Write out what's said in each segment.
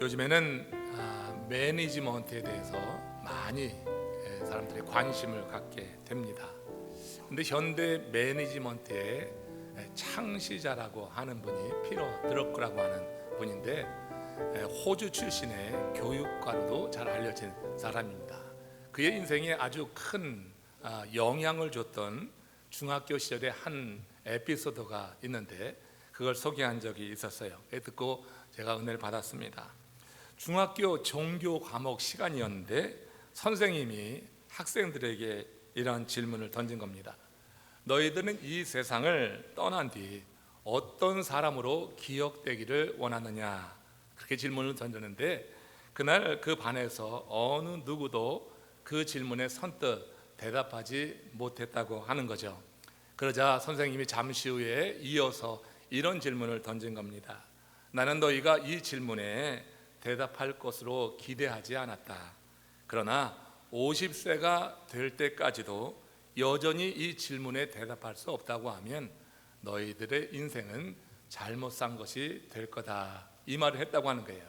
요즘에는 매니지먼트에 대해서 많이 사람들이 관심을 갖게 됩니다. 근데 현대 매니지먼트의 창시자라고 하는 분이 피터 드러크라고 하는 분인데, 호주 출신의 교육가로도 잘 알려진 사람입니다. 그의 인생에 아주 큰 영향을 줬던 중학교 시절의 한 에피소드가 있는데, 그걸 소개한 적이 있었어요. 듣고 제가 은혜를 받았습니다. 중학교 종교 과목 시간이었는데 선생님이 학생들에게 이런 질문을 던진 겁니다. 너희들은 이 세상을 떠난 뒤 어떤 사람으로 기억되기를 원하느냐? 그렇게 질문을 던졌는데, 그날 그 반에서 어느 누구도 그 질문에 선뜻 대답하지 못했다고 하는 거죠. 그러자 선생님이 잠시 후에 이어서 이런 질문을 던진 겁니다. 나는 너희가 이 질문에 대답할 것으로 기대하지 않았다. 그러나 50세가 될 때까지도 여전히 이 질문에 대답할 수 없다고 하면 너희들의 인생은 잘못 산 것이 될 거다. 이 말을 했다고 하는 거예요.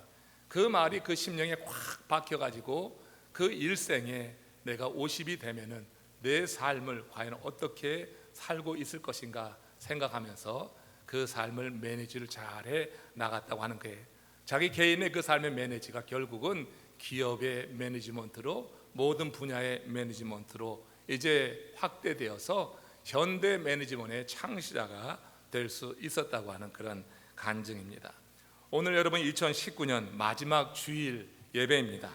그 말이 그 심령에 꽉 박혀가지고 그 일생에 내가 50이 되면은 내 삶을 과연 어떻게 살고 있을 것인가 생각하면서 그 삶을 매니지를 잘해 나갔다고 하는 거예요. 자기 개인의 그 삶의 매니지가 결국은 기업의 매니지먼트로, 모든 분야의 매니지먼트로 이제 확대되어서 현대 매니지먼트의 창시자가 될 수 있었다고 하는 그런 간증입니다. 오늘 여러분 2019년 마지막 주일 예배입니다.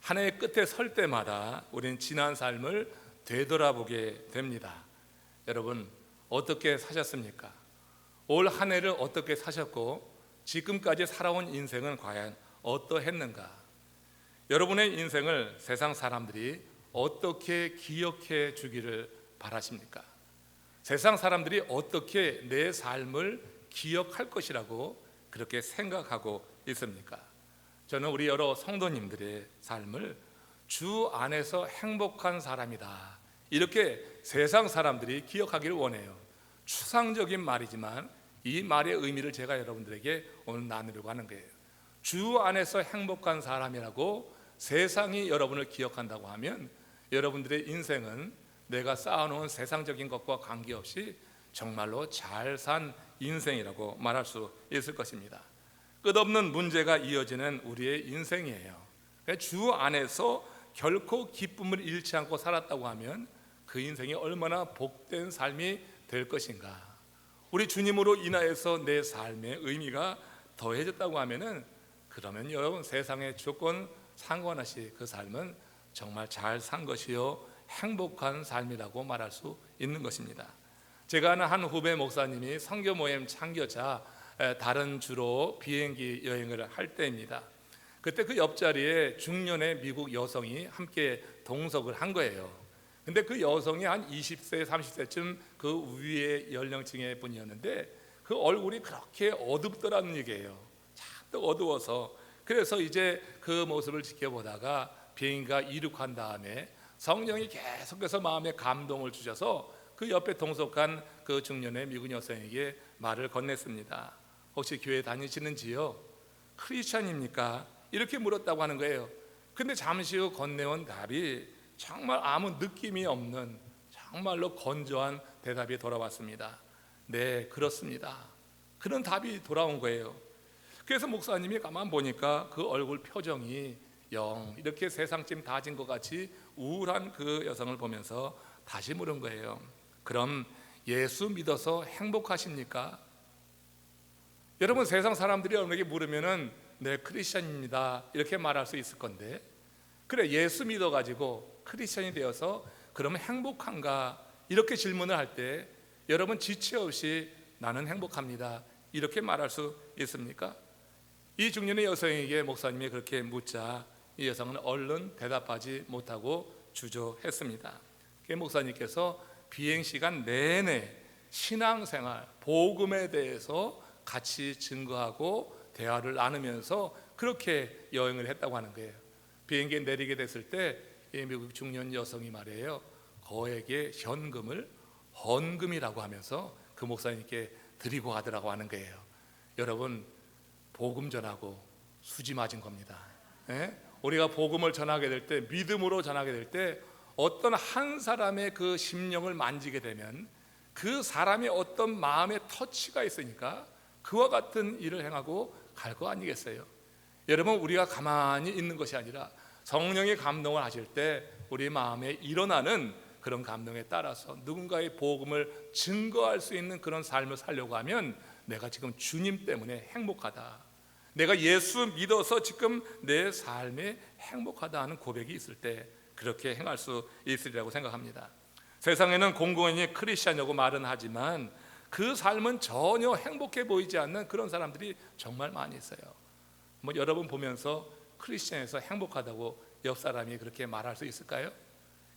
한 해의 끝에 설 때마다 우리는 지난 삶을 되돌아보게 됩니다. 여러분 어떻게 사셨습니까? 올 한 해를 어떻게 사셨고 지금까지 살아온 인생은 과연 어떠했는가? 여러분의 인생을 세상 사람들이 어떻게 기억해 주기를 바라십니까? 세상 사람들이 어떻게 내 삶을 기억할 것이라고 그렇게 생각하고 있습니까? 저는 우리 여러 성도님들의 삶을 주 안에서 행복한 사람이다, 이렇게 세상 사람들이 기억하기를 원해요. 추상적인 말이지만 이 말의 의미를 제가 여러분들에게 오늘 나누려고 하는 거예요. 주 안에서 행복한 사람이라고 세상이 여러분을 기억한다고 하면 여러분들의 인생은 내가 쌓아놓은 세상적인 것과 관계없이 정말로 잘 산 인생이라고 말할 수 있을 것입니다. 끝없는 문제가 이어지는 우리의 인생이에요. 주 안에서 결코 기쁨을 잃지 않고 살았다고 하면 그 인생이 얼마나 복된 삶이 될 것인가. 우리 주님으로 인하여서 내 삶의 의미가 더해졌다고 하면은, 그러면 여러분 세상의 조건 상관없이 그 삶은 정말 잘 산 것이요 행복한 삶이라고 말할 수 있는 것입니다. 제가 아는 한 후배 목사님이 선교 모임 창교자 다른 주로 비행기 여행을 할 때입니다. 그때 그 옆자리에 중년의 미국 여성이 함께 동석을 한 거예요. 근데 그 여성이 한 20세, 30세쯤 그 위의 연령층의 분이었는데 그 얼굴이 그렇게 어둡더라는 얘기예요. 잔뜩 어두워서. 그래서 이제 그 모습을 지켜보다가 비행기가 이륙한 다음에 성령이 계속해서 마음에 감동을 주셔서 그 옆에 동석한 그 중년의 미국 여성에게 말을 건넸습니다. 혹시 교회 다니시는지요? 크리스찬입니까? 이렇게 물었다고 하는 거예요. 근데 잠시 후 건네온 답이 정말 아무 느낌이 없는 정말로 건조한 대답이 돌아왔습니다. 네, 그렇습니다. 그런 답이 돌아온 거예요. 그래서 목사님이 가만 보니까 그 얼굴 표정이 영 이렇게 세상쯤 다진 것 같이 우울한 그 여성을 보면서 다시 물은 거예요. 그럼 예수 믿어서 행복하십니까? 여러분 세상 사람들이 여러분에게 물으면은 네, 크리스천입니다 이렇게 말할 수 있을 건데, 그래 예수 믿어가지고 크리스천이 되어서 그러면 행복한가? 이렇게 질문을 할 때 여러분 지체 없이 나는 행복합니다 이렇게 말할 수 있습니까? 이 중년의 여성에게 목사님이 그렇게 묻자 이 여성은 얼른 대답하지 못하고 주저했습니다. 목사님께서 비행시간 내내 신앙생활, 복음에 대해서 같이 증거하고 대화를 나누면서 그렇게 여행을 했다고 하는 거예요. 비행기에 내리게 됐을 때 이 미국 중년 여성이 말해요. 거액의 현금을 헌금이라고 하면서 그 목사님께 드리고 가더라고 하는 거예요. 여러분 복음 전하고 수지 맞은 겁니다. 예? 우리가 복음을 전하게 될 때, 믿음으로 전하게 될 때 어떤 한 사람의 그 심령을 만지게 되면 그 사람의 어떤 마음의 터치가 있으니까 그와 같은 일을 행하고 갈 거 아니겠어요? 여러분, 우리가 가만히 있는 것이 아니라 성령이 감동을 하실 때 우리 마음에 일어나는 그런 감동에 따라서 누군가의 복음을 증거할 수 있는 그런 삶을 살려고 하면 내가 지금 주님 때문에 행복하다, 내가 예수 믿어서 지금 내 삶에 행복하다 하는 고백이 있을 때 그렇게 행할 수 있으리라고 생각합니다. 세상에는 공공연히 크리스찬이라고 말은 하지만 그 삶은 전혀 행복해 보이지 않는 그런 사람들이 정말 많이 있어요. 뭐 여러분 보면서 크리스찬에서 행복하다고 옆 사람이 그렇게 말할 수 있을까요?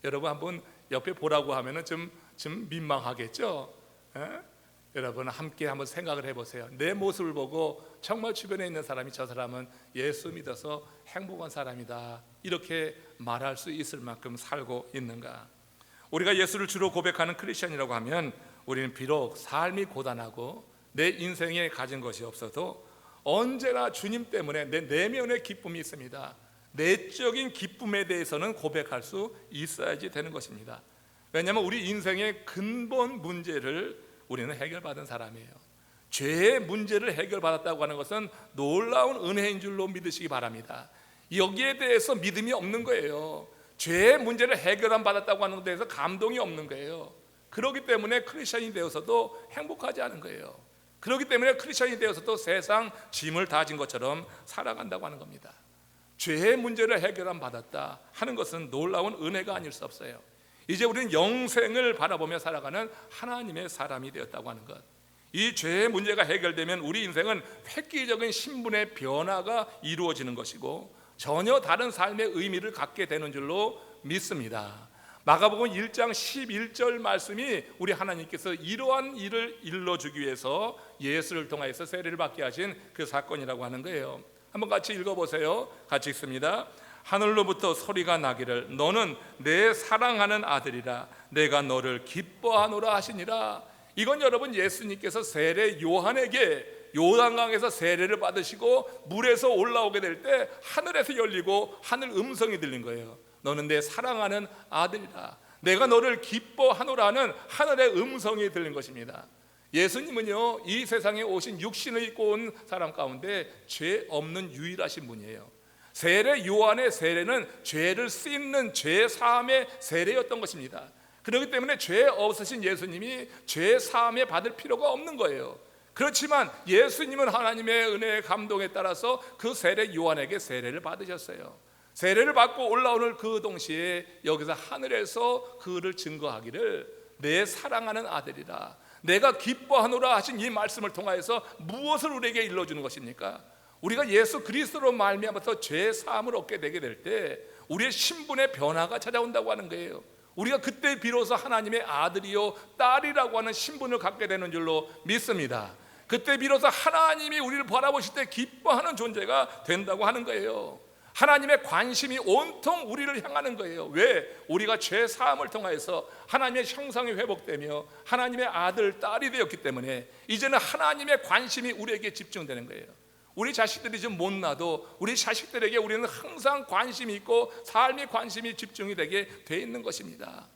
여러분 한번 옆에 보라고 하면은 좀 민망하겠죠? 에? 여러분 함께 한번 생각을 해보세요. 내 모습을 보고 정말 주변에 있는 사람이 저 사람은 예수 믿어서 행복한 사람이다 이렇게 말할 수 있을 만큼 살고 있는가? 우리가 예수를 주로 고백하는 크리스천이라고 하면 우리는 비록 삶이 고단하고 내 인생에 가진 것이 없어도 언제나 주님 때문에 내 내면의 기쁨이 있습니다. 내적인 기쁨에 대해서는 고백할 수 있어야지 되는 것입니다. 왜냐하면 우리 인생의 근본 문제를 우리는 해결받은 사람이에요. 죄의 문제를 해결받았다고 하는 것은 놀라운 은혜인 줄로 믿으시기 바랍니다. 여기에 대해서 믿음이 없는 거예요. 죄의 문제를 해결안 받았다고 하는 것에 대해서 감동이 없는 거예요. 그렇기 때문에 크리스천이 되어서도 행복하지 않은 거예요. 그렇기 때문에 크리스천이 되어서도 세상 짐을 다 진 것처럼 살아간다고 하는 겁니다. 죄의 문제를 해결안 받았다 하는 것은 놀라운 은혜가 아닐 수 없어요. 이제 우리는 영생을 바라보며 살아가는 하나님의 사람이 되었다고 하는 것, 이 죄의 문제가 해결되면 우리 인생은 획기적인 신분의 변화가 이루어지는 것이고 전혀 다른 삶의 의미를 갖게 되는 줄로 믿습니다. 마가복음 1장 11절 말씀이 우리 하나님께서 이러한 일을 일러주기 위해서 예수를 통하여서 세례를 받게 하신 그 사건이라고 하는 거예요. 한번 같이 읽어보세요. 같이 읽습니다. 하늘로부터 소리가 나기를 너는 내 사랑하는 아들이라 내가 너를 기뻐하노라 하시니라. 이건 여러분 예수님께서 세례 요한에게 요단강에서 세례를 받으시고 물에서 올라오게 될 때 하늘에서 열리고 하늘 음성이 들린 거예요. 너는 내 사랑하는 아들이라 내가 너를 기뻐하노라는 하늘의 음성이 들린 것입니다. 예수님은요 이 세상에 오신 육신을 입고 온 사람 가운데 죄 없는 유일하신 분이에요. 세례 요한의 세례는 죄를 씻는 죄 사함의 세례였던 것입니다. 그렇기 때문에 죄 없으신 예수님이 죄 사함에 받을 필요가 없는 거예요. 그렇지만 예수님은 하나님의 은혜의 감동에 따라서 그 세례 요한에게 세례를 받으셨어요. 세례를 받고 올라오는 그 동시에 여기서 하늘에서 그를 증거하기를 내 사랑하는 아들이라 내가 기뻐하노라 하신 이 말씀을 통하여서 무엇을 우리에게 일러주는 것입니까? 우리가 예수 그리스도로 말미암아서 죄 사함을 얻게 되게 될 때 우리의 신분의 변화가 찾아온다고 하는 거예요. 우리가 그때 비로소 하나님의 아들이요 딸이라고 하는 신분을 갖게 되는 줄로 믿습니다. 그때 비로소 하나님이 우리를 바라보실 때 기뻐하는 존재가 된다고 하는 거예요. 하나님의 관심이 온통 우리를 향하는 거예요. 왜? 우리가 죄 사함을 통하여서 하나님의 형상이 회복되며 하나님의 아들, 딸이 되었기 때문에 이제는 하나님의 관심이 우리에게 집중되는 거예요. 우리 자식들이 좀 못나도 우리 자식들에게 우리는 항상 관심이 있고 삶의 관심이 집중이 되게 돼 있는 것입니다.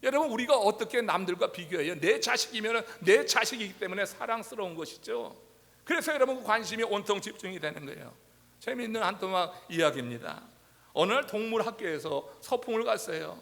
여러분 우리가 어떻게 남들과 비교해요? 내 자식이면 내 자식이기 때문에 사랑스러운 것이죠. 그래서 여러분 관심이 온통 집중이 되는 거예요. 재미있는 한 토막 이야기입니다. 어느 날 동물학교에서 서풍을 갔어요.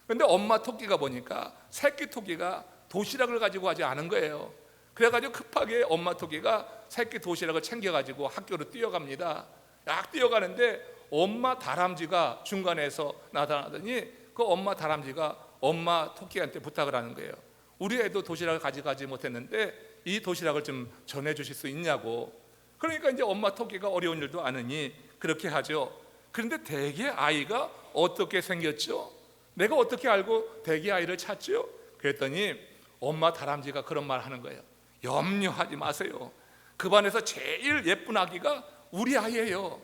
그런데 엄마 토끼가 보니까 새끼 토끼가 도시락을 가지고 가지 않은 거예요. 그래가지고 급하게 엄마 토끼가 새끼 도시락을 챙겨가지고 학교로 뛰어갑니다. 약 뛰어가는데 엄마 다람쥐가 중간에서 나타나더니 그 엄마 다람쥐가 엄마 토끼한테 부탁을 하는 거예요. 우리 애도 도시락을 가져가지 못했는데 이 도시락을 좀 전해주실 수 있냐고. 그러니까 이제 엄마 토끼가 어려운 일도 아느니 그렇게 하죠. 그런데 대개 아이가 어떻게 생겼죠? 내가 어떻게 알고 대개 아이를 찾죠? 그랬더니 엄마 다람쥐가 그런 말 하는 거예요. 염려하지 마세요. 그 반에서 제일 예쁜 아기가 우리 아이예요.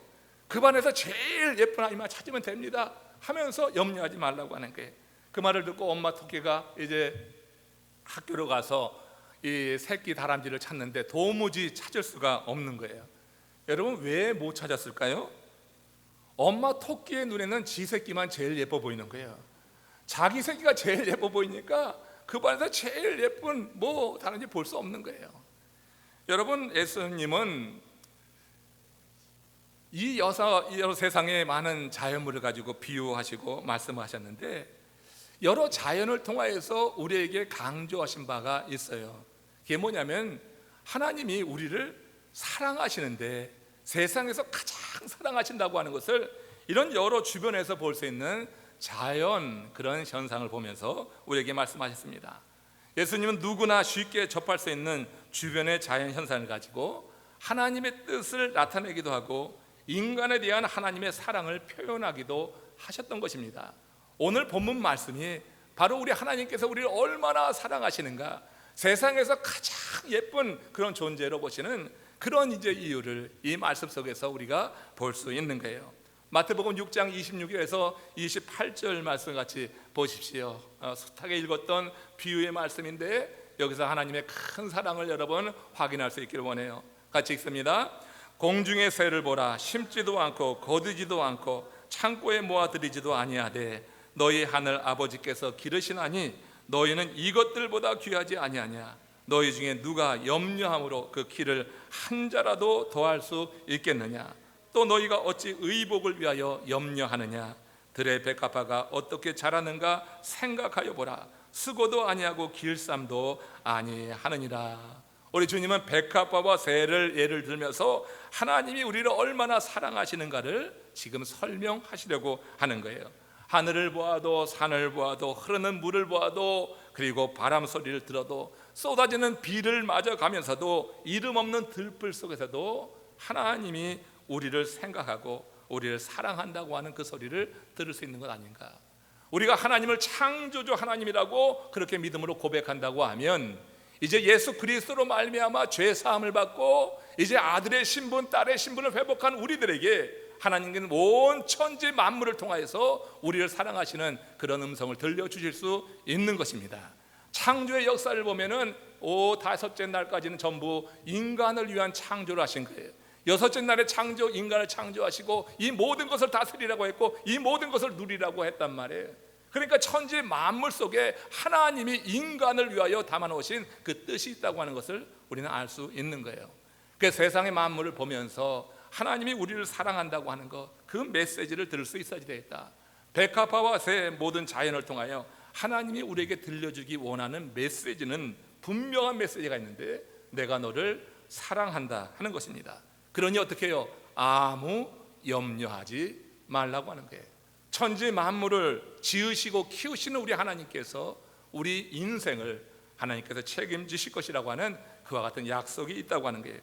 그 반에서 제일 예쁜 아이만 찾으면 됩니다 하면서 염려하지 말라고 하는 거예요. 그 말을 듣고 엄마 토끼가 이제 학교로 가서 이 새끼 다람쥐를 찾는데 도무지 찾을 수가 없는 거예요. 여러분 왜 못 찾았을까요? 엄마 토끼의 눈에는 지 새끼만 제일 예뻐 보이는 거예요. 자기 새끼가 제일 예뻐 보이니까 그 반에서 제일 예쁜 뭐 다른지 볼 수 없는 거예요. 여러분, 예수님은 이 여러 세상의 많은 자연물을 가지고 비유하시고 말씀하셨는데, 여러 자연을 통하여서 우리에게 강조하신 바가 있어요. 그게 뭐냐면 하나님이 우리를 사랑하시는데, 세상에서 가장 사랑하신다고 하는 것을 이런 여러 주변에서 볼 수 있는 자연, 그런 현상을 보면서 우리에게 말씀하셨습니다. 예수님은 누구나 쉽게 접할 수 있는 주변의 자연 현상을 가지고 하나님의 뜻을 나타내기도 하고 인간에 대한 하나님의 사랑을 표현하기도 하셨던 것입니다. 오늘 본문 말씀이 바로 우리 하나님께서 우리를 얼마나 사랑하시는가, 세상에서 가장 예쁜 그런 존재로 보시는 그런 이유를 이 말씀 속에서 우리가 볼 수 있는 거예요. 마태복음 6장 26절에서 28절 말씀 같이 보십시오. 숱하게 읽었던 비유의 말씀인데 여기서 하나님의 큰 사랑을 여러분 확인할 수 있기를 원해요. 같이 읽습니다. 공중의 새를 보라. 심지도 않고 거두지도 않고 창고에 모아들이지도 아니하되 너희 하늘 아버지께서 기르시나니 너희는 이것들보다 귀하지 아니하냐. 너희 중에 누가 염려함으로 그 키를 한 자라도 더할 수 있겠느냐. 또 너희가 어찌 의복을 위하여 염려하느냐. 들의 백합화가 어떻게 자라는가 생각하여 보라. 수고도 아니하고 길쌈도 아니하느니라. 우리 주님은 백합화와 새를 예를 들면서 하나님이 우리를 얼마나 사랑하시는가를 지금 설명하시려고 하는 거예요. 하늘을 보아도 산을 보아도 흐르는 물을 보아도 그리고 바람 소리를 들어도 쏟아지는 비를 맞아 가면서도 이름 없는 들불 속에서도 하나님이 우리를 생각하고 우리를 사랑한다고 하는 그 소리를 들을 수 있는 것 아닌가. 우리가 하나님을 창조주 하나님이라고 그렇게 믿음으로 고백한다고 하면 이제 예수 그리스도로 말미암아 죄 사함을 받고 이제 아들의 신분, 딸의 신분을 회복한 우리들에게 하나님께는 온 천지 만물을 통하여서 우리를 사랑하시는 그런 음성을 들려주실 수 있는 것입니다. 창조의 역사를 보면은 다섯째 날까지는 전부 인간을 위한 창조를 하신 거예요. 여섯째 날에 인간을 창조하시고 이 모든 것을 다스리라고 했고 이 모든 것을 누리라고 했단 말이에요. 그러니까 천지 만물 속에 하나님이 인간을 위하여 담아놓으신 그 뜻이 있다고 하는 것을 우리는 알 수 있는 거예요. 그 세상의 만물을 보면서 하나님이 우리를 사랑한다고 하는 것, 그 메시지를 들을 수 있어야 되겠다. 백합화와 새 모든 자연을 통하여 하나님이 우리에게 들려주기 원하는 메시지는 분명한 메시지가 있는데 내가 너를 사랑한다 하는 것입니다. 그러니 어떻게 해요? 아무 염려하지 말라고 하는 거예요. 천지 만물을 지으시고 키우시는 우리 하나님께서 우리 인생을 하나님께서 책임지실 것이라고 하는 그와 같은 약속이 있다고 하는 거예요.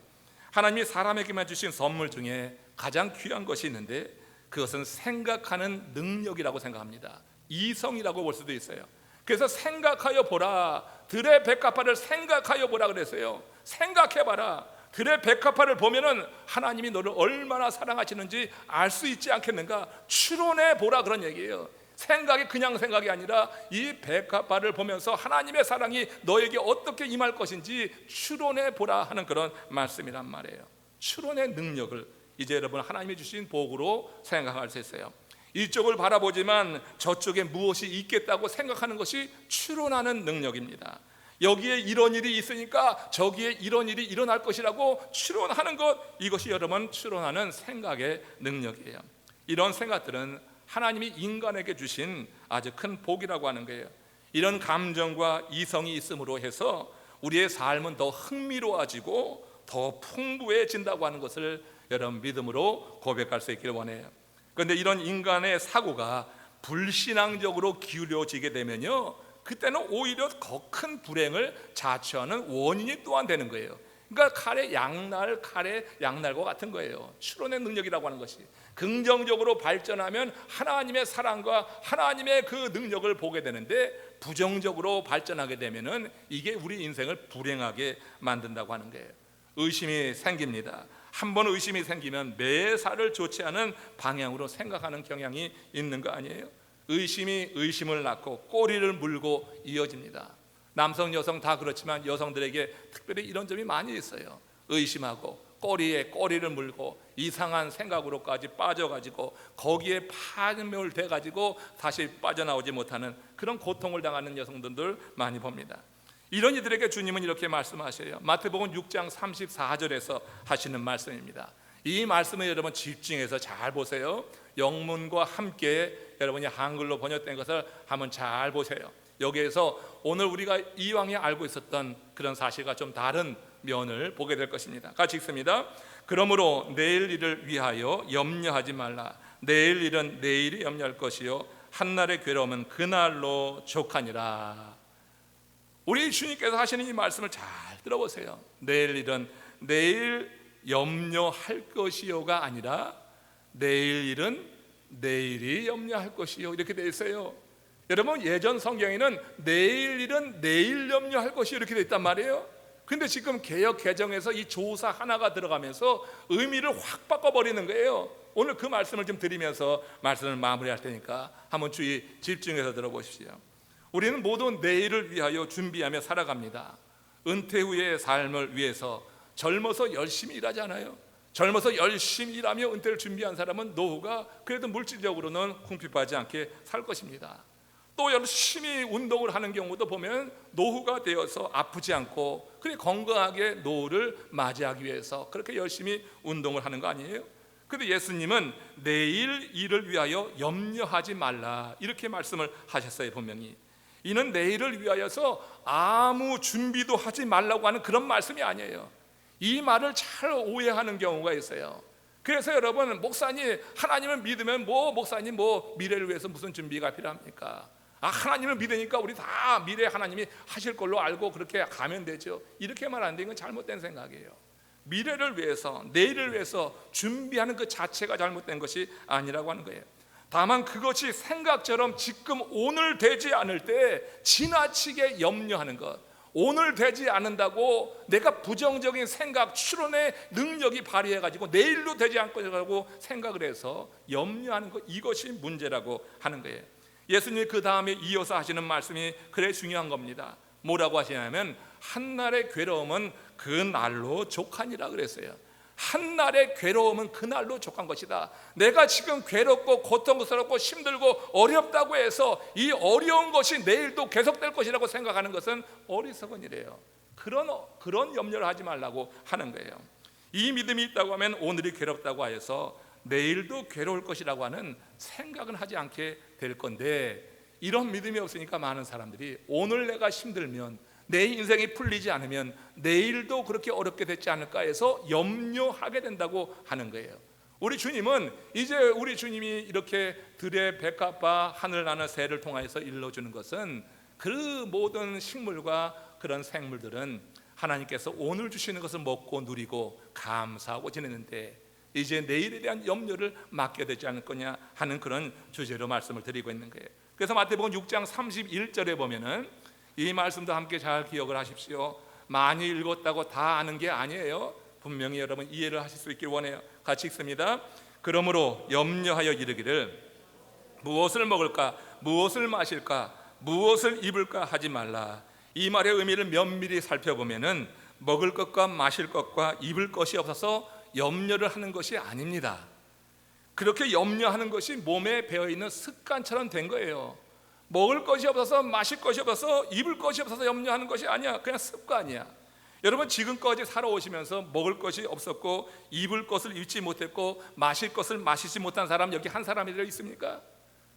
하나님이 사람에게만 주신 선물 중에 가장 귀한 것이 있는데 그것은 생각하는 능력이라고 생각합니다. 이성이라고 볼 수도 있어요. 그래서 생각하여 보라. 들의 백합화를 생각하여 보라 그랬어요. 생각해봐라. 들의 백합화를 보면은 하나님이 너를 얼마나 사랑하시는지 알 수 있지 않겠는가. 추론해 보라 그런 얘기예요. 생각이 그냥 생각이 아니라 이 백합화를 보면서 하나님의 사랑이 너에게 어떻게 임할 것인지 추론해 보라 하는 그런 말씀이란 말이에요. 추론의 능력을 이제 여러분 하나님이 주신 복으로 생각할 수 있어요. 이쪽을 바라보지만 저쪽에 무엇이 있겠다고 생각하는 것이 추론하는 능력입니다. 여기에 이런 일이 있으니까 저기에 이런 일이 일어날 것이라고 추론하는 것, 이것이 여러분 추론하는 생각의 능력이에요. 이런 생각들은 하나님이 인간에게 주신 아주 큰 복이라고 하는 거예요. 이런 감정과 이성이 있음으로 해서 우리의 삶은 더 흥미로워지고 더 풍부해진다고 하는 것을 여러분 믿음으로 고백할 수 있기를 원해요. 그런데 이런 인간의 사고가 불신앙적으로 기울여지게 되면요, 그때는 오히려 더 큰 불행을 자초하는 원인이 또한 되는 거예요. 그러니까 칼의 양날과 같은 거예요. 추론의 능력이라고 하는 것이 긍정적으로 발전하면 하나님의 사랑과 하나님의 그 능력을 보게 되는데, 부정적으로 발전하게 되면은 이게 우리 인생을 불행하게 만든다고 하는 거예요. 의심이 생깁니다. 한번 의심이 생기면 매사를 좋지 않은 방향으로 생각하는 경향이 있는 거 아니에요? 의심이 의심을 낳고 꼬리를 물고 이어집니다. 남성 여성 다 그렇지만 여성들에게 특별히 이런 점이 많이 있어요. 의심하고 꼬리에 꼬리를 물고 이상한 생각으로까지 빠져가지고 거기에 파멸돼가지고 다시 빠져나오지 못하는 그런 고통을 당하는 여성들을 많이 봅니다. 이런 이들에게 주님은 이렇게 말씀하셔요. 마태복음 6장 34절에서 하시는 말씀입니다. 이 말씀을 여러분 집중해서 잘 보세요. 영문과 함께 여러분이 한글로 번역된 것을 한번 잘 보세요. 여기에서 오늘 우리가 이왕에 알고 있었던 그런 사실과 좀 다른 면을 보게 될 것입니다. 같이 읽습니다. 그러므로 내일 일을 위하여 염려하지 말라. 내일 일은 내일이 염려할 것이요 한날의 괴로움은 그날로 족하니라. 우리 주님께서 하시는 이 말씀을 잘 들어보세요. 내일 일은 내일 염려할 것이요가 아니라 내일 일은 내일이 염려할 것이요 이렇게 되어 있어요. 여러분 예전 성경에는 내일 일은 내일 염려할 것이 이렇게 되어 있단 말이에요. 근데 지금 개역 개정에서 이 조사 하나가 들어가면서 의미를 확 바꿔버리는 거예요. 오늘 그 말씀을 좀 드리면서 말씀을 마무리할 테니까 한번 주의 집중해서 들어보십시오. 우리는 모두 내일을 위하여 준비하며 살아갑니다. 은퇴 후의 삶을 위해서 젊어서 열심히 일하잖아요. 젊어서 열심히 일하며 은퇴를 준비한 사람은 노후가 그래도 물질적으로는 궁핍하지 않게 살 것입니다. 또 열심히 운동을 하는 경우도 보면 노후가 되어서 아프지 않고 그래 건강하게 노후를 맞이하기 위해서 그렇게 열심히 운동을 하는 거 아니에요? 근데 예수님은 내일 일을 위하여 염려하지 말라 이렇게 말씀을 하셨어요. 분명히 이는 내일을 위하여서 아무 준비도 하지 말라고 하는 그런 말씀이 아니에요. 이 말을 잘 오해하는 경우가 있어요. 그래서 여러분 목사님 하나님을 믿으면 목사님 미래를 위해서 무슨 준비가 필요합니까? 하나님을 믿으니까 우리 다 미래 하나님이 하실 걸로 알고 그렇게 가면 되죠. 이렇게 말하는데 이건 잘못된 생각이에요. 미래를 위해서 내일을 위해서 준비하는 그 자체가 잘못된 것이 아니라고 하는 거예요. 다만 그것이 생각처럼 지금 오늘 되지 않을 때 지나치게 염려하는 것, 오늘 되지 않는다고 내가 부정적인 생각, 추론의 능력이 발휘해가지고 내일로 되지 않을 거라고 생각을 해서 염려하는 것, 이것이 문제라고 하는 거예요. 예수님이 그 다음에 이어서 하시는 말씀이 그래 중요한 겁니다. 뭐라고 하시냐면 한날의 괴로움은 그 날로 족하니라 그랬어요. 한날의 괴로움은 그날로 족한 것이다. 내가 지금 괴롭고 고통스럽고 힘들고 어렵다고 해서 이 어려운 것이 내일도 계속될 것이라고 생각하는 것은 어리석은 일이에요. 그런 염려를 하지 말라고 하는 거예요. 이 믿음이 있다고 하면 오늘이 괴롭다고 하여서 내일도 괴로울 것이라고 하는 생각은 하지 않게 될 건데, 이런 믿음이 없으니까 많은 사람들이 오늘 내가 힘들면, 내 인생이 풀리지 않으면 내일도 그렇게 어렵게 되지 않을까 해서 염려하게 된다고 하는 거예요. 우리 주님은 이제 우리 주님이 이렇게 들의 백합과 하늘 나는 새를 통하여서 일러주는 것은 그 모든 식물과 그런 생물들은 하나님께서 오늘 주시는 것을 먹고 누리고 감사하고 지내는데 이제 내일에 대한 염려를 맡게 되지 않을 거냐 하는 그런 주제로 말씀을 드리고 있는 거예요. 그래서 마태복음 6장 31절에 보면은 이 말씀도 함께 잘 기억을 하십시오. 많이 읽었다고 다 아는 게 아니에요. 분명히 여러분 이해를 하실 수 있길 원해요. 같이 읽습니다. 그러므로 염려하여 이르기를 무엇을 먹을까, 무엇을 마실까, 무엇을 입을까 하지 말라. 이 말의 의미를 면밀히 살펴보면은 먹을 것과 마실 것과 입을 것이 없어서 염려를 하는 것이 아닙니다. 그렇게 염려하는 것이 몸에 배어있는 습관처럼 된 거예요. 먹을 것이 없어서, 마실 것이 없어서, 입을 것이 없어서 염려하는 것이 아니야. 그냥 습관이야. 여러분 지금까지 살아오시면서 먹을 것이 없었고 입을 것을 입지 못했고 마실 것을 마시지 못한 사람 여기 한 사람이라도 있습니까?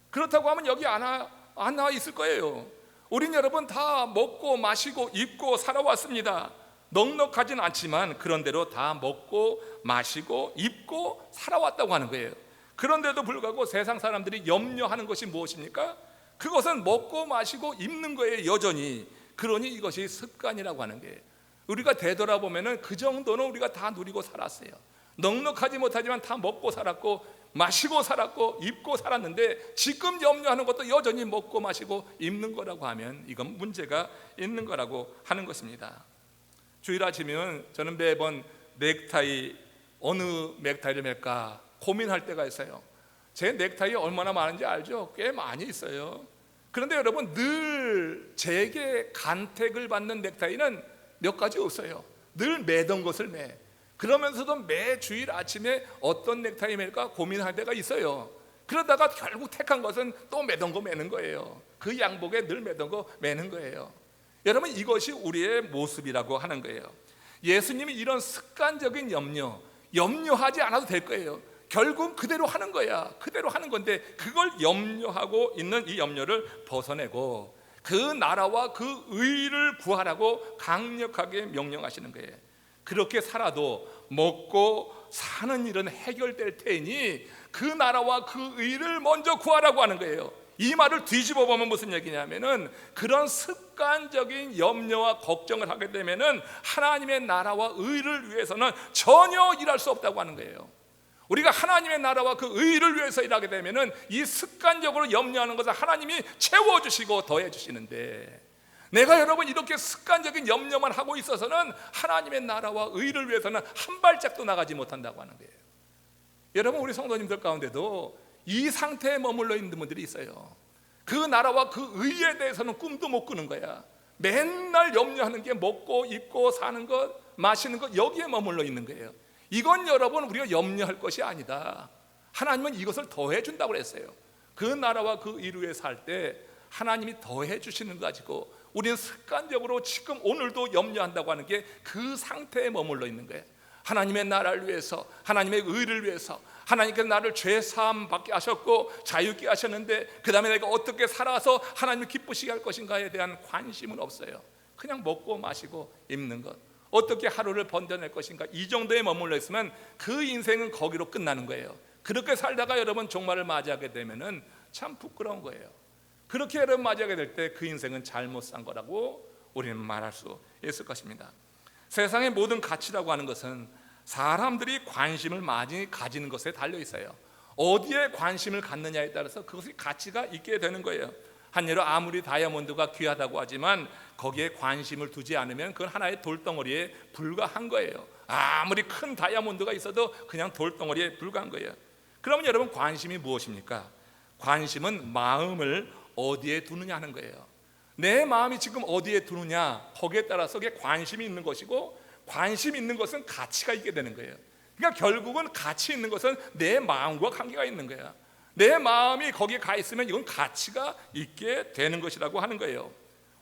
그렇다고 하면 여기 안 나와 있을 거예요. 우린 여러분 다 먹고 마시고 입고 살아왔습니다. 넉넉하진 않지만 그런대로 다 먹고 마시고 입고 살아왔다고 하는 거예요. 그런데도 불구하고 세상 사람들이 염려하는 것이 무엇입니까? 그것은 먹고 마시고 입는 거예요. 여전히. 그러니 이것이 습관이라고 하는 거예요. 우리가 되돌아보면 그 정도는 우리가 다 누리고 살았어요. 넉넉하지 못하지만 다 먹고 살았고 마시고 살았고 입고 살았는데 지금 염려하는 것도 여전히 먹고 마시고 입는 거라고 하면 이건 문제가 있는 거라고 하는 것입니다. 주일 아침이면 저는 매번 넥타이, 어느 넥타이를 맬까 고민할 때가 있어요. 제 넥타이 얼마나 많은지 알죠? 꽤 많이 있어요. 그런데 여러분 늘 제게 간택을 받는 넥타이는 몇 가지 없어요. 늘 매던 것을 매. 그러면서도 매 주일 아침에 어떤 넥타이 맬까 고민할 때가 있어요. 그러다가 결국 택한 것은 또 매던 거 매는 거예요. 그 양복에 늘 매던 거 매는 거예요. 여러분, 이것이 우리의 모습이라고 하는 거예요. 예수님이 이런 습관적인 염려하지 않아도 될 거예요. 결국 그대로 하는 거야. 그대로 하는 건데 그걸 염려하고 있는 이 염려를 벗어내고 그 나라와 그 의를 구하라고 강력하게 명령하시는 거예요. 그렇게 살아도 먹고 사는 일은 해결될 테니 그 나라와 그 의를 먼저 구하라고 하는 거예요. 이 말을 뒤집어 보면 무슨 얘기냐면은 그런 습관적인 염려와 걱정을 하게 되면은 하나님의 나라와 의를 위해서는 전혀 일할 수 없다고 하는 거예요. 우리가 하나님의 나라와 그 의를 위해서 일하게 되면은 이 습관적으로 염려하는 것을 하나님이 채워주시고 더해주시는데, 내가 여러분 이렇게 습관적인 염려만 하고 있어서는 하나님의 나라와 의를 위해서는 한 발짝도 나가지 못한다고 하는 거예요. 여러분, 우리 성도님들 가운데도 이 상태에 머물러 있는 분들이 있어요. 그 나라와 그 의에 대해서는 꿈도 못 꾸는 거야. 맨날 염려하는 게 먹고 입고 사는 것, 마시는 것, 여기에 머물러 있는 거예요. 이건 여러분 우리가 염려할 것이 아니다. 하나님은 이것을 더해 준다고 그랬어요. 그 나라와 그 의를 위해 살 때 하나님이 더해 주시는 거 가지고 우리는 습관적으로 지금 오늘도 염려한다고 하는 게 그 상태에 머물러 있는 거예요. 하나님의 나라를 위해서, 하나님의 의를 위해서, 하나님께서 나를 죄 사함 받게 하셨고 자유케 하셨는데 그 다음에 내가 어떻게 살아서 하나님을 기쁘시게 할 것인가에 대한 관심은 없어요. 그냥 먹고 마시고 입는 것, 어떻게 하루를 번져낼 것인가, 이 정도에 머물러 있으면 그 인생은 거기로 끝나는 거예요. 그렇게 살다가 여러분 종말을 맞이하게 되면은 참 부끄러운 거예요. 그렇게 여러분 맞이하게 될 때 그 인생은 잘못 산 거라고 우리는 말할 수 있을 것입니다. 세상의 모든 가치라고 하는 것은 사람들이 관심을 많이 가지는 것에 달려 있어요. 어디에 관심을 갖느냐에 따라서 그것이 가치가 있게 되는 거예요. 한 예로 아무리 다이아몬드가 귀하다고 하지만 거기에 관심을 두지 않으면 그건 하나의 돌덩어리에 불과한 거예요. 아무리 큰 다이아몬드가 있어도 그냥 돌덩어리에 불과한 거예요. 그러면 여러분, 관심이 무엇입니까? 관심은 마음을 어디에 두느냐 하는 거예요. 내 마음이 지금 어디에 두느냐, 거기에 따라서 그게 관심이 있는 것이고, 관심 있는 것은 가치가 있게 되는 거예요. 그러니까 결국은 가치 있는 것은 내 마음과 관계가 있는 거야. 내 마음이 거기에 가 있으면 이건 가치가 있게 되는 것이라고 하는 거예요.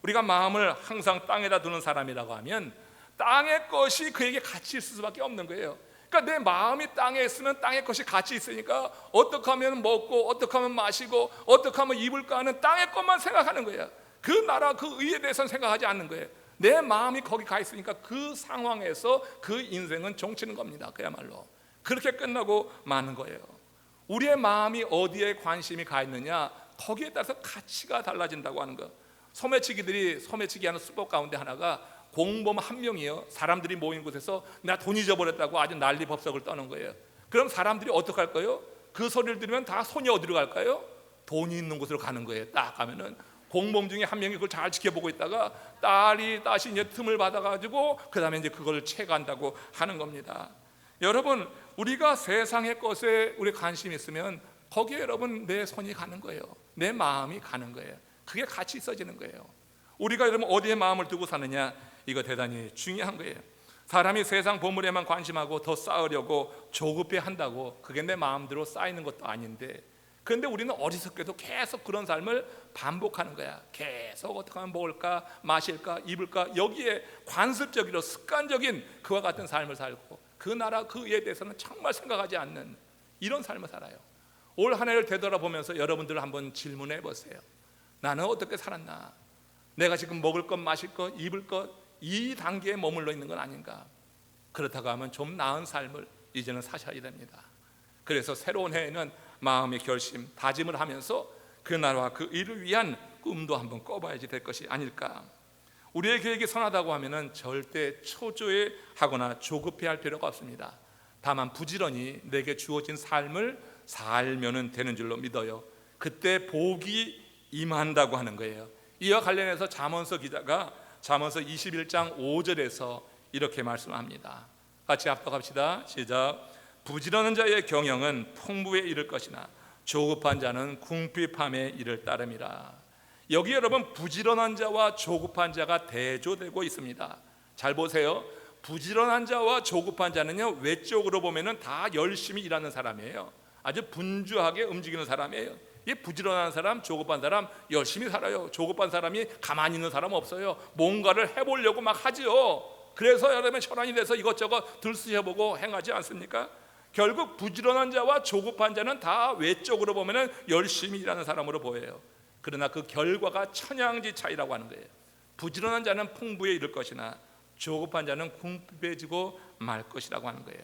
우리가 마음을 항상 땅에다 두는 사람이라고 하면 땅의 것이 그에게 가치 있을 수밖에 없는 거예요. 그러니까 내 마음이 땅에 있으면 땅의 것이 가치 있으니까 어떻게 하면 먹고 어떻게 하면 마시고 어떻게 하면 입을까 하는 땅의 것만 생각하는 거예요. 그 나라 그 의에 대해서는 생각하지 않는 거예요. 내 마음이 거기 가 있으니까 그 상황에서 그 인생은 종치는 겁니다. 그야말로 그렇게 끝나고 마는 거예요. 우리의 마음이 어디에 관심이 가 있느냐, 거기에 따라서 가치가 달라진다고 하는 거. 소매치기 하는 수법 가운데 하나가 공범 한 명이요, 사람들이 모인 곳에서 나 돈 잊어버렸다고 아주 난리 법석을 떠는 거예요. 그럼 사람들이 어떻게 할까요? 그 소리를 들으면 다 손이 어디로 갈까요? 돈이 있는 곳으로 가는 거예요. 딱 가면은 공범 중에 한 명이 그걸 잘 지켜보고 있다가 다시 이제 틈을 받아가지고 그 다음에 이제 그걸 채간다고 하는 겁니다. 여러분, 우리가 세상의 것에 우리 관심이 있으면 거기에 여러분 내 손이 가는 거예요. 내 마음이 가는 거예요. 그게 같이 있어지는 거예요. 우리가 여러분 어디에 마음을 두고 사느냐, 이거 대단히 중요한 거예요. 사람이 세상 보물에만 관심하고 더 쌓으려고 조급해 한다고 그게 내 마음대로 쌓이는 것도 아닌데, 그런데 우리는 어리석게도 계속 그런 삶을 반복하는 거야. 계속 어떻게 하면 먹을까, 마실까, 입을까, 여기에 관습적이로 습관적인 그와 같은 삶을 살고 그 나라 그 의에 대해서는 정말 생각하지 않는 이런 삶을 살아요. 올 한 해를 되돌아보면서 여러분들 한번 질문해 보세요. 나는 어떻게 살았나? 내가 지금 먹을 것, 마실 것, 입을 것, 이 단계에 머물러 있는 건 아닌가? 그렇다고 하면 좀 나은 삶을 이제는 사셔야 됩니다. 그래서 새로운 해에는 마음의 결심, 다짐을 하면서 그 나라와 그 일을 위한 꿈도 한번 꿔봐야지 될 것이 아닐까. 우리의 계획이 선하다고 하면은 절대 초조해하거나 조급해할 필요가 없습니다. 다만 부지런히 내게 주어진 삶을 살면은 되는 줄로 믿어요. 그때 복이 임한다고 하는 거예요. 이와 관련해서 잠언서 기자가 잠언서 21장 5절에서 이렇게 말씀합니다. 같이 합독합시다. 시작. 부지런한 자의 경영은 풍부에 이를 것이나 조급한 자는 궁핍함에 이를 따름이라. 여기 여러분 부지런한 자와 조급한 자가 대조되고 있습니다. 잘 보세요. 부지런한 자와 조급한 자는요, 외적으로 보면은 다 열심히 일하는 사람이에요. 아주 분주하게 움직이는 사람이에요. 이 부지런한 사람, 조급한 사람 열심히 살아요. 조급한 사람이 가만히 있는 사람 없어요. 뭔가를 해보려고 막 하지요. 그래서 여러분 혈안이 돼서 이것저것 들쑤셔보고 행하지 않습니까? 결국 부지런한 자와 조급한 자는 다 외적으로 보면은 열심히 일하는 사람으로 보여요. 그러나 그 결과가 천양지 차이라고 하는 거예요. 부지런한 자는 풍부에 이를 것이나 조급한 자는 궁핍해지고 말 것이라고 하는 거예요.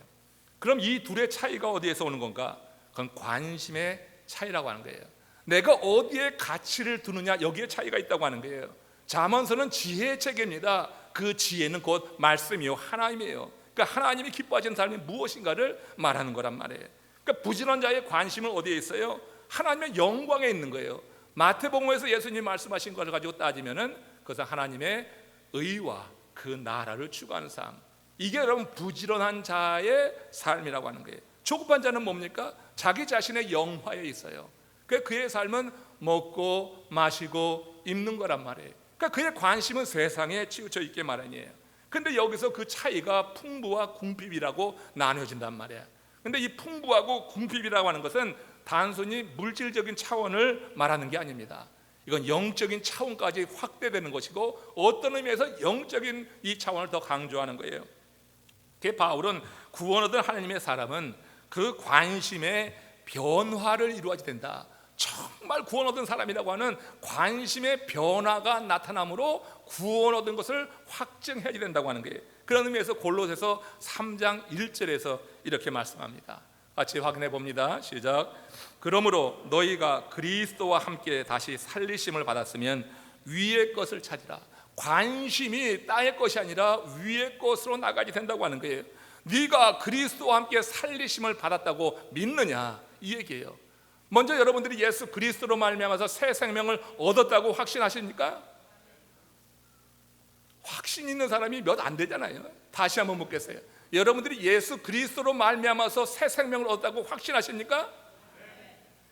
그럼 이 둘의 차이가 어디에서 오는 건가? 그건 관심의 차이라고 하는 거예요. 내가 어디에 가치를 두느냐, 여기에 차이가 있다고 하는 거예요. 잠언서는 지혜의 책입니다. 그 지혜는 곧 말씀이요 하나님이에요. 그러니까 하나님이 기뻐하시는 삶이 무엇인가를 말하는 거란 말이에요. 그러니까 부지런한 자의 관심은 어디에 있어요? 하나님의 영광에 있는 거예요. 마태복음에서 예수님이 말씀하신 것을 가지고 따지면은 그것은 하나님의 의와 그 나라를 추구하는 삶, 이게 여러분 부지런한 자의 삶이라고 하는 거예요. 조급한 자는 뭡니까? 자기 자신의 영화에 있어요. 그의 삶은 먹고 마시고 입는 거란 말이에요. 그러니까 그의 관심은 세상에 치우쳐 있게 마련이에요. 근데 여기서 그 차이가 풍부와 궁핍이라고 나눠진단 말이에요. 근데 이 풍부하고 궁핍이라고 하는 것은 단순히 물질적인 차원을 말하는 게 아닙니다. 이건 영적인 차원까지 확대되는 것이고 어떤 의미에서 영적인 이 차원을 더 강조하는 거예요. 바울은 구원 얻은 하나님의 사람은 그 관심의 변화를 이루어야 된다. 정말 구원 얻은 사람이라고 하는 관심의 변화가 나타남으로 구원 얻은 것을 확증해야 된다고 하는 거예요. 그런 의미에서 골로새서 3장 1절에서 이렇게 말씀합니다. 같이 확인해 봅니다. 시작. 그러므로 너희가 그리스도와 함께 다시 살리심을 받았으면 위의 것을 찾으라. 관심이 땅의 것이 아니라 위의 것으로 나가게 된다고 하는 거예요. 네가 그리스도와 함께 살리심을 받았다고 믿느냐, 이 얘기예요. 먼저 여러분들이 예수 그리스도로 말미암아서 새 생명을 얻었다고 확신하십니까? 확신 있는 사람이 몇 안 되잖아요. 다시 한번 묻겠어요. 여러분들이 예수 그리스도로 말미암아서 새 생명을 얻었다고 확신하십니까?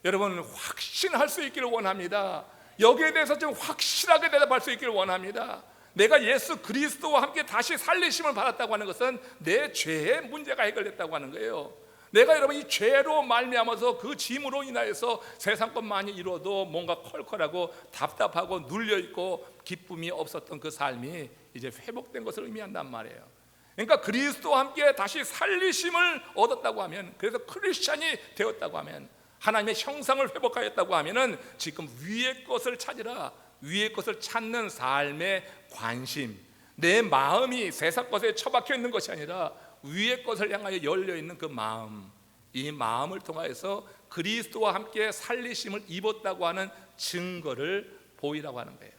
여러분 확신할 수 있기를 원합니다. 여기에 대해서 좀 확실하게 대답할 수 있기를 원합니다. 내가 예수 그리스도와 함께 다시 살리심을 받았다고 하는 것은 내 죄의 문제가 해결됐다고 하는 거예요. 내가 여러분 이 죄로 말미암아서 그 짐으로 인하여서 세상 것 많이 이뤄도 뭔가 컬컬하고 답답하고 눌려있고 기쁨이 없었던 그 삶이 이제 회복된 것을 의미한단 말이에요. 그러니까 그리스도와 함께 다시 살리심을 얻었다고 하면, 그래서 크리스찬이 되었다고 하면, 하나님의 형상을 회복하였다고 하면은 지금 위의 것을 찾으라. 위의 것을 찾는 삶의 관심, 내 마음이 세상 것에 처박혀 있는 것이 아니라 위의 것을 향하여 열려 있는 그 마음, 이 마음을 통하여서 그리스도와 함께 살리심을 입었다고 하는 증거를 보이라고 하는 거예요.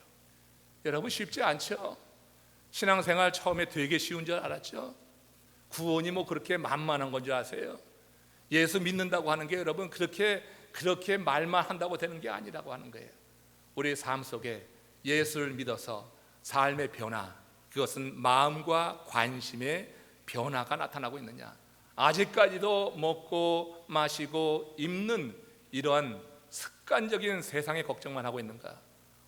여러분 쉽지 않죠? 신앙생활 처음에 되게 쉬운 줄 알았죠? 구원이 뭐 그렇게 만만한 건 줄 아세요? 예수 믿는다고 하는 게 여러분 그렇게 말만 한다고 되는 게 아니라고 하는 거예요. 우리의 삶 속에 예수를 믿어서 삶의 변화, 그것은 마음과 관심의 변화가 나타나고 있느냐, 아직까지도 먹고 마시고 입는 이러한 습관적인 세상의 걱정만 하고 있는가,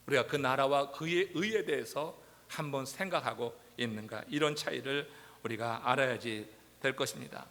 우리가 그 나라와 그의 의에 대해서 한번 생각하고 있는가, 이런 차이를 우리가 알아야지 될 것입니다.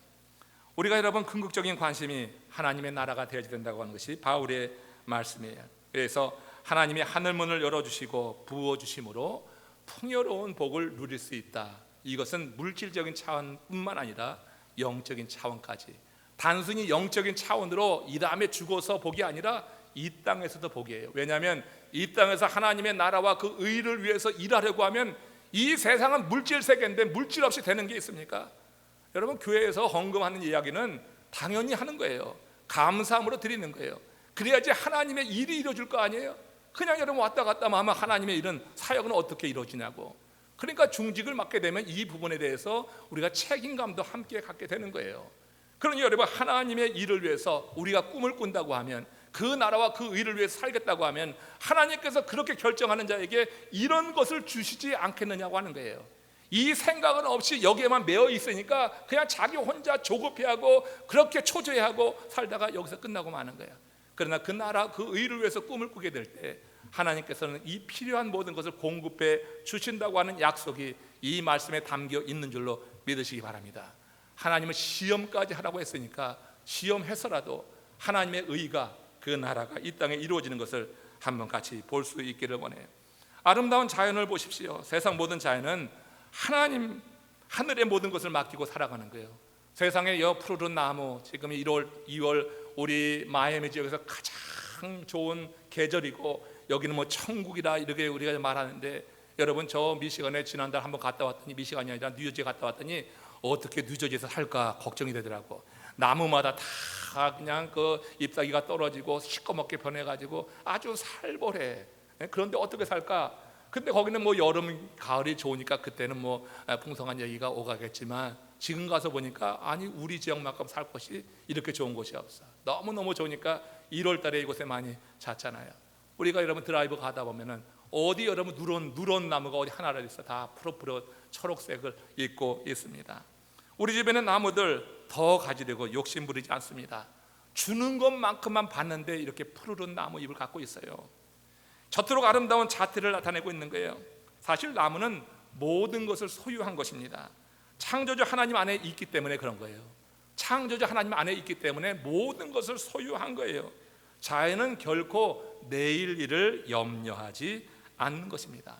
우리가 여러분 궁극적인 관심이 하나님의 나라가 되어야 된다고 하는 것이 바울의 말씀이에요. 그래서 하나님이 하늘문을 열어주시고 부어주심으로 풍요로운 복을 누릴 수 있다. 이것은 물질적인 차원뿐만 아니라 영적인 차원까지, 단순히 영적인 차원으로 이 다음에 죽어서 복이 아니라 이 땅에서도 복이에요. 왜냐하면 이 땅에서 하나님의 나라와 그 의를 위해서 일하려고 하면 이 세상은 물질 세계인데 물질 없이 되는 게 있습니까? 여러분 교회에서 헌금하는 이야기는 당연히 하는 거예요. 감사함으로 드리는 거예요. 그래야지 하나님의 일이 이루어질 거 아니에요. 그냥 여러분 왔다 갔다 하면 하나님의 일은, 사역은 어떻게 이루어지냐고. 그러니까 중직을 맡게 되면 이 부분에 대해서 우리가 책임감도 함께 갖게 되는 거예요. 그러니 여러분 하나님의 일을 위해서 우리가 꿈을 꾼다고 하면, 그 나라와 그 의를 위해서 살겠다고 하면 하나님께서 그렇게 결정하는 자에게 이런 것을 주시지 않겠느냐고 하는 거예요. 이 생각은 없이 여기에만 매여 있으니까 그냥 자기 혼자 조급해하고 그렇게 초조해하고 살다가 여기서 끝나고 마는 거야. 그러나 그 나라 그 의를 위해서 꿈을 꾸게 될 때 하나님께서는 이 필요한 모든 것을 공급해 주신다고 하는 약속이 이 말씀에 담겨 있는 줄로 믿으시기 바랍니다. 하나님은 시험까지 하라고 했으니까 시험해서라도 하나님의 의가, 그 나라가 이 땅에 이루어지는 것을 한번 같이 볼 수 있기를 원해요. 아름다운 자연을 보십시오. 세상 모든 자연은 하나님, 하늘의 모든 것을 맡기고 살아가는 거예요. 세상의 푸르른 나무, 지금 1월, 2월 우리 마이애미 지역에서 가장 좋은 계절이고, 여기는 뭐 천국이라 이렇게 우리가 말하는데, 여러분 저 미시간에 지난달 한번 갔다 왔더니, 미시간이 아니라 뉴저지에 갔다 왔더니 어떻게 뉴저지에서 살까 걱정이 되더라고. 나무마다 다 그냥 그 잎사귀가 떨어지고 시꺼멓게 변해가지고 아주 살벌해. 그런데 어떻게 살까? 근데 거기는 뭐 여름, 가을이 좋으니까 그때는 뭐 풍성한 얘기가 오가겠지만, 지금 가서 보니까 아니 우리 지역만큼 살 곳이 이렇게 좋은 곳이 없어. 너무너무 좋으니까 1월 달에 이곳에 많이 잤잖아요. 우리가 여러분 드라이브 가다 보면은 어디 여러분 누런 나무가 어디 하나라 있어. 다 푸릇푸릇 초록색을 입고 있습니다. 우리 집에는 나무들 더 가지려고 욕심 부리지 않습니다. 주는 것만큼만 받는데 이렇게 푸르른 나무 잎을 갖고 있어요. 저토록 아름다운 자태를 나타내고 있는 거예요. 사실 나무는 모든 것을 소유한 것입니다. 창조주 하나님 안에 있기 때문에 그런 거예요. 창조주 하나님 안에 있기 때문에 모든 것을 소유한 거예요. 자연은 결코 내일 일을 염려하지 않는 것입니다.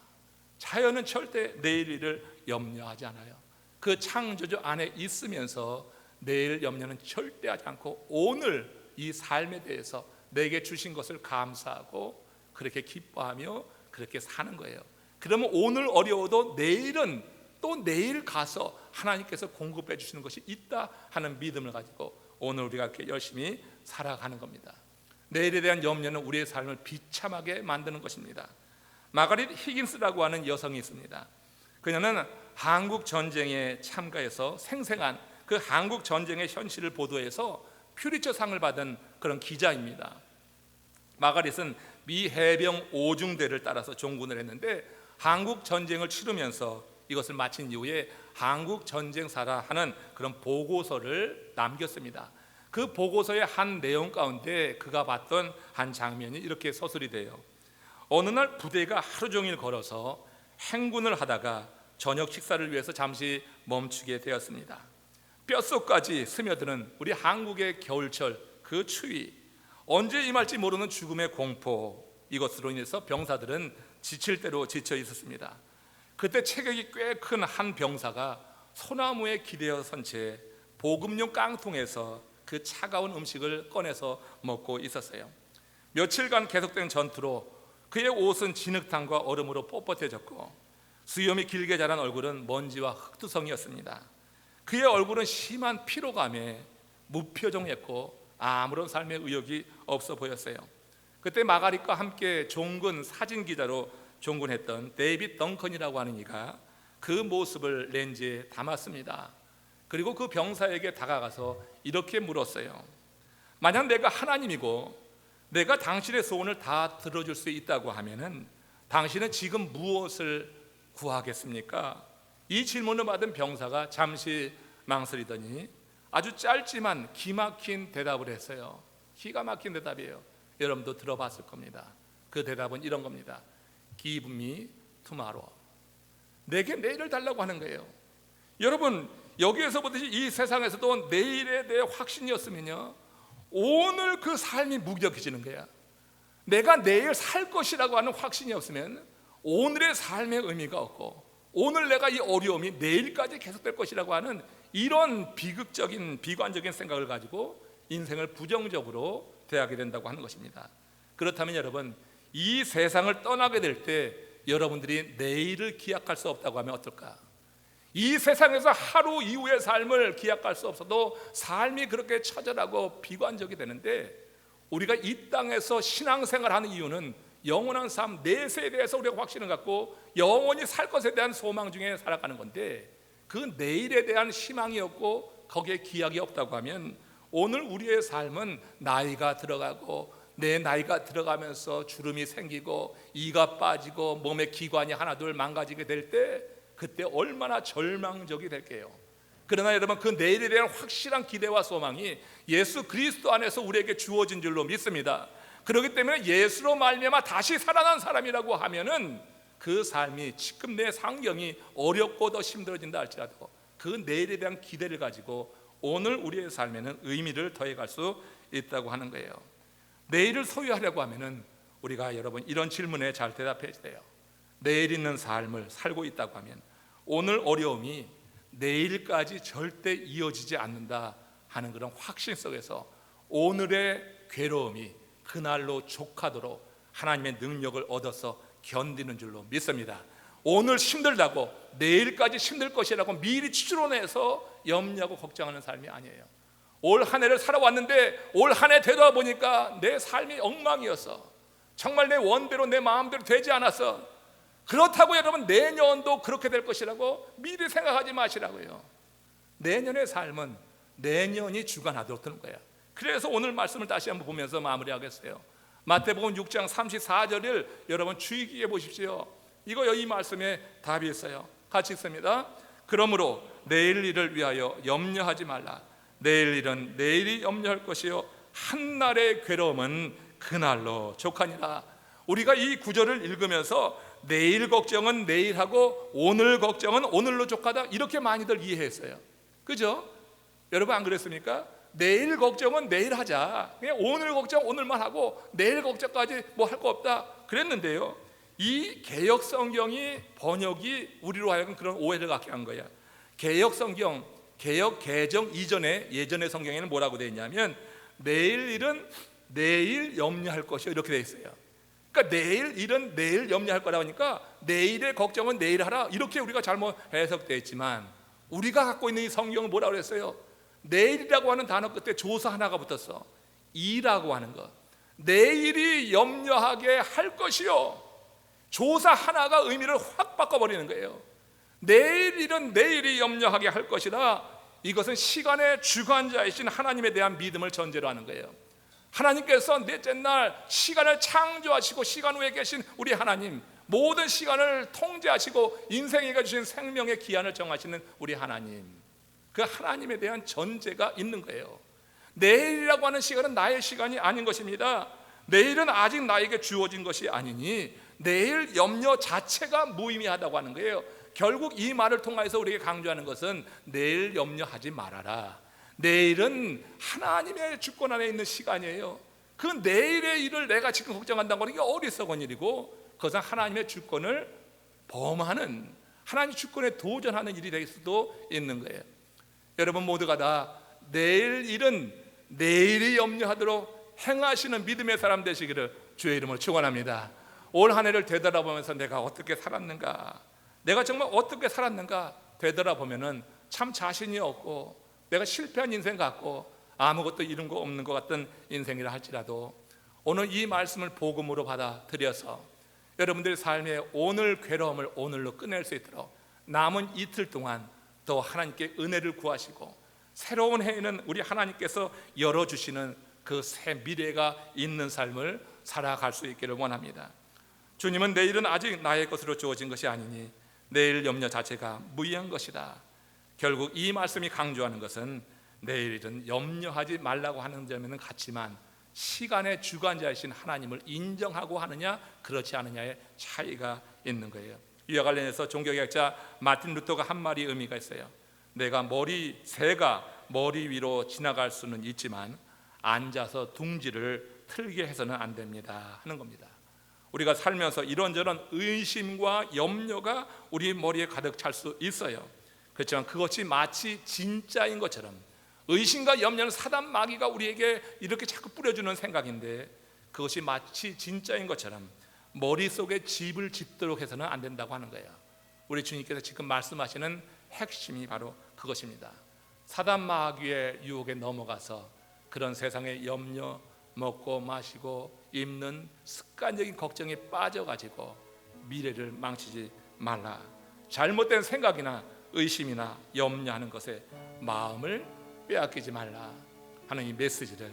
자연은 절대 내일 일을 염려하지 않아요. 그 창조주 안에 있으면서 내일 염려는 절대 하지 않고, 오늘 이 삶에 대해서 내게 주신 것을 감사하고 그렇게 기뻐하며 그렇게 사는 거예요. 그러면 오늘 어려워도 내일은 또 내일 가서 하나님께서 공급해 주시는 것이 있다 하는 믿음을 가지고 오늘 우리가 이렇게 열심히 살아가는 겁니다. 내일에 대한 염려는 우리의 삶을 비참하게 만드는 것입니다. 마가릿 히긴스라고 하는 여성이 있습니다. 그녀는 한국 전쟁에 참가해서 생생한 그 한국 전쟁의 현실을 보도해서 퓰리처상을 받은 그런 기자입니다. 마가릿은 미 해병 오중대를 따라서 종군을 했는데, 한국 전쟁을 치르면서 이것을 마친 이후에 한국 전쟁사라 하는 그런 보고서를 남겼습니다. 그 보고서의 한 내용 가운데 그가 봤던 한 장면이 이렇게 서술이 돼요. 어느 날 부대가 하루 종일 걸어서 행군을 하다가 저녁 식사를 위해서 잠시 멈추게 되었습니다. 뼛속까지 스며드는 우리 한국의 겨울철 그 추위, 언제 임할지 모르는 죽음의 공포, 이것으로 인해서 병사들은 지칠 대로 지쳐 있었습니다. 그때 체격이 꽤 큰 한 병사가 소나무에 기대어 선 채 보급용 깡통에서 그 차가운 음식을 꺼내서 먹고 있었어요. 며칠간 계속된 전투로 그의 옷은 진흙탕과 얼음으로 뻣뻣해졌고, 수염이 길게 자란 얼굴은 먼지와 흙투성이었습니다. 그의 얼굴은 심한 피로감에 무표정했고 아무런 삶의 의욕이 없어 보였어요. 그때 마가릿과 함께 종군 사진 기자로 종군했던 데이빗 덩컨이라고 하는 이가 그 모습을 렌즈에 담았습니다. 그리고 그 병사에게 다가가서 이렇게 물었어요. 만약 내가 하나님이고 내가 당신의 소원을 다 들어줄 수 있다고 하면은 당신은 지금 무엇을 구하겠습니까? 이 질문을 받은 병사가 잠시 망설이더니 아주 짧지만 기막힌 대답을 했어요. 기가 막힌 대답이에요. 여러분도 들어봤을 겁니다. 그 대답은 이런 겁니다. Give me tomorrow. 내게 내일을 달라고 하는 거예요. 여러분, 여기에서 보듯이 이 세상에서도 내일에 대해 확신이었으면요, 오늘 그 삶이 무기력해지는 거야. 내가 내일 살 것이라고 하는 확신이 없으면 오늘의 삶의 의미가 없고, 오늘 내가 이 어려움이 내일까지 계속될 것이라고 하는 이런 비극적인 비관적인 생각을 가지고 인생을 부정적으로 대하게 된다고 하는 것입니다. 그렇다면 여러분, 이 세상을 떠나게 될 때 여러분들이 내일을 기약할 수 없다고 하면 어떨까? 이 세상에서 하루 이후의 삶을 기약할 수 없어도 삶이 그렇게 처절하고 비관적이 되는데, 우리가 이 땅에서 신앙생활하는 이유는 영원한 삶, 내세에 대해서 우리가 확신을 갖고 영원히 살 것에 대한 소망 중에 살아가는 건데, 그 내일에 대한 희망이 없고 거기에 기약이 없다고 하면 오늘 우리의 삶은 나이가 들어가고 내 나이가 들어가면서 주름이 생기고 이가 빠지고 몸의 기관이 하나둘 망가지게 될 때, 그때 얼마나 절망적이 될게요. 그러나 여러분, 그 내일에 대한 확실한 기대와 소망이 예수 그리스도 안에서 우리에게 주어진 줄로 믿습니다. 그렇기 때문에 예수로 말미암아 다시 살아난 사람이라고 하면은 그 삶이 지금 내 상경이 어렵고 더 힘들어진다 할지라도 그 내일에 대한 기대를 가지고 오늘 우리의 삶에는 의미를 더해갈 수 있다고 하는 거예요. 내일을 소유하려고 하면은 우리가 여러분 이런 질문에 잘 대답해야 돼요. 내일 있는 삶을 살고 있다고 하면 오늘 어려움이 내일까지 절대 이어지지 않는다 하는 그런 확신 속에서 오늘의 괴로움이 그날로 족하도록 하나님의 능력을 얻어서 견디는 줄로 믿습니다. 오늘 힘들다고 내일까지 힘들 것이라고 미리 추론해서 염려하고 걱정하는 삶이 아니에요. 올 한 해를 살아왔는데 올 한 해 되다 보니까 내 삶이 엉망이었어. 정말 내 원대로 내 마음대로 되지 않았어. 그렇다고 여러분 내년도 그렇게 될 것이라고 미리 생각하지 마시라고요. 내년의 삶은 내년이 주관하도록 되는 거야. 그래서 오늘 말씀을 다시 한번 보면서 마무리하겠어요. 마태복음 6장 34절을 여러분 주의 깊게 보십시오. 이거 이 말씀에 답이 있어요. 같이 읽습니다. 그러므로 내일 일을 위하여 염려하지 말라. 내일 일은 내일이 염려할 것이요 한날의 괴로움은 그날로 족하니라. 우리가 이 구절을 읽으면서 내일 걱정은 내일하고 오늘 걱정은 오늘로 족하다 이렇게 많이들 이해했어요. 그죠? 여러분 안 그랬습니까? 내일 걱정은 내일 하자. 그냥 오늘 걱정 오늘만 하고 내일 걱정까지 뭐 할 거 없다 그랬는데요. 이 개역 성경이 번역이 우리로 하여금 그런 오해를 갖게 한 거야. 개역 성경, 개역 개정 이전에 예전의 성경에는 뭐라고 되어 있냐면 내일 일은 내일 염려할 것이요 이렇게 되어 있어요. 그러니까 내일 일은 내일 염려할 거라고 하니까 내일의 걱정은 내일 하라 이렇게 우리가 잘못 해석되어 있지만 우리가 갖고 있는 이 성경은 뭐라고 그랬어요? 내일이라고 하는 단어 끝에 조사 하나가 붙었어. 이라고 하는 것. 내일이 염려하게 할 것이요. 조사 하나가 의미를 확 바꿔버리는 거예요. 내일 일은 내일이 염려하게 할 것이다. 이것은 시간의 주관자이신 하나님에 대한 믿음을 전제로 하는 거예요. 하나님께서 넷째 날 시간을 창조하시고 시간 후에 계신 우리 하나님, 모든 시간을 통제하시고 인생에게 주신 생명의 기한을 정하시는 우리 하나님, 그 하나님에 대한 전제가 있는 거예요. 내일이라고 하는 시간은 나의 시간이 아닌 것입니다. 내일은 아직 나에게 주어진 것이 아니니 내일 염려 자체가 무의미하다고 하는 거예요. 결국 이 말을 통해서 우리에게 강조하는 것은 내일 염려하지 말아라. 내일은 하나님의 주권 안에 있는 시간이에요. 그 내일의 일을 내가 지금 걱정한다는 것은 이게 어리석은 일이고 그것은 하나님의 주권을 범하는, 하나님 주권에 도전하는 일이 될 수도 있는 거예요. 여러분 모두가 다 내일 일은 내일이 염려하도록 행하시는 믿음의 사람 되시기를 주의 이름으로 축원합니다. 올 한 해를 되돌아보면서 내가 어떻게 살았는가, 내가 정말 어떻게 살았는가 되돌아보면은 참 자신이 없고 내가 실패한 인생 같고 아무것도 이룬 거 없는 것 같은 인생이라 할지라도 오늘 이 말씀을 복음으로 받아들여서 여러분들의 삶의 오늘 괴로움을 오늘로 끝낼 수 있도록 남은 이틀 동안 더 하나님께 은혜를 구하시고 새로운 해에는 우리 하나님께서 열어주시는 그 새 미래가 있는 삶을 살아갈 수 있기를 원합니다. 주님은 내일은 아직 나의 것으로 주어진 것이 아니니 내일 염려 자체가 무의한 것이다. 결국 이 말씀이 강조하는 것은 내일은 염려하지 말라고 하는 점에는 같지만 시간의 주관자이신 하나님을 인정하고 하느냐 그렇지 않느냐의 차이가 있는 거예요. 이와 관련해서 종교개혁자 마틴 루터가 한 말이 의미가 있어요. 내가 새가 머리 위로 지나갈 수는 있지만 앉아서 둥지를 틀게 해서는 안 됩니다 하는 겁니다. 우리가 살면서 이런저런 의심과 염려가 우리 머리에 가득 찰 수 있어요. 그렇지만 그것이 마치 진짜인 것처럼, 의심과 염려는 사단 마귀가 우리에게 이렇게 자꾸 뿌려주는 생각인데 그것이 마치 진짜인 것처럼 머릿속에 집을 짓도록 해서는 안 된다고 하는 거예요. 우리 주님께서 지금 말씀하시는 핵심이 바로 그것입니다. 사단 마귀의 유혹에 넘어가서 그런 세상의 염려, 먹고 마시고 입는 습관적인 걱정에 빠져가지고 미래를 망치지 말라. 잘못된 생각이나 의심이나 염려하는 것에 마음을 빼앗기지 말라 하는 이 메시지를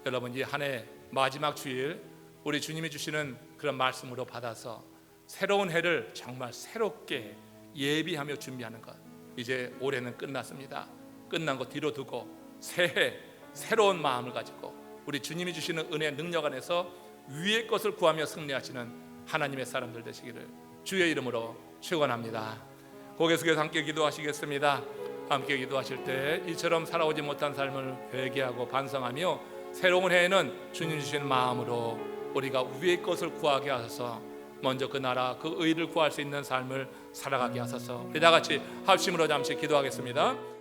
여러분 이 한 해 마지막 주일 우리 주님이 주시는 그런 말씀으로 받아서 새로운 해를 정말 새롭게 예비하며 준비하는 것. 이제 올해는 끝났습니다. 끝난 거 뒤로 두고 새해 새로운 마음을 가지고 우리 주님이 주시는 은혜의 능력 안에서 위의 것을 구하며 승리하시는 하나님의 사람들 되시기를 주의 이름으로 축원합니다. 고개 숙여서 함께 기도하시겠습니다. 함께 기도하실 때 이처럼 살아오지 못한 삶을 회개하고 반성하며 새로운 해에는 주님 주시는 마음으로 우리가 위의 것을 구하게 하소서. 먼저 그 나라 그 의를 구할 수 있는 삶을 살아가게 하소서. 우리 다 같이 합심으로 잠시 기도하겠습니다.